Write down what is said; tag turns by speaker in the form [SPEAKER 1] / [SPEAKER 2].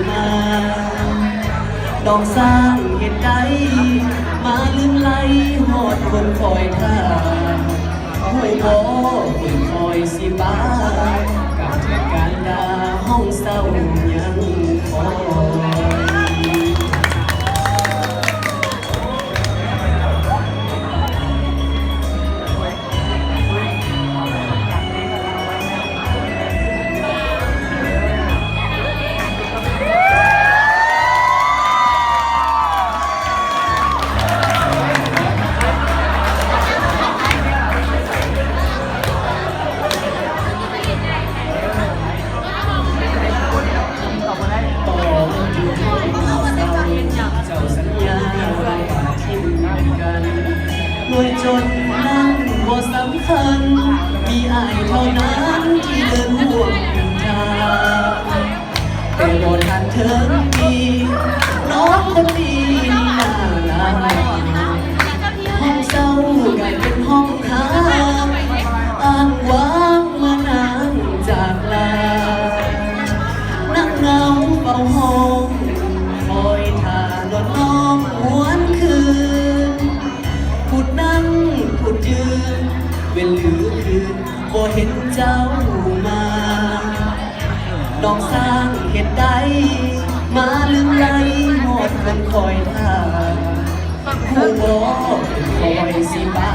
[SPEAKER 1] มาดอกสร้างเหตุใดมาลืมไหลหอดคนคอยท่าห้วยบ่คนคอยสิบ้ากับเทศการดาห้องเศร้ายังคอยด้วยจนนั่งบ่สำคัญมีอายเท่านั้นที่เดินห่วงทางแต่บ่ทันเธอมีน้องคนดีน่ารักห้องเศร้ากลายเป็นห้องค้างอ้างว้างเมื่อนางจากลานั่งเหงาเฝ้าห้องคอยท่านวลน้องหวนคืนพูดนั่งพูดยืนเวลลือคืนบ่เห็นเจ้ามาน้องสร้างเหตุใดมาลืมไหลหมดคนคอยท่าผู้บ่คอยสิบ้า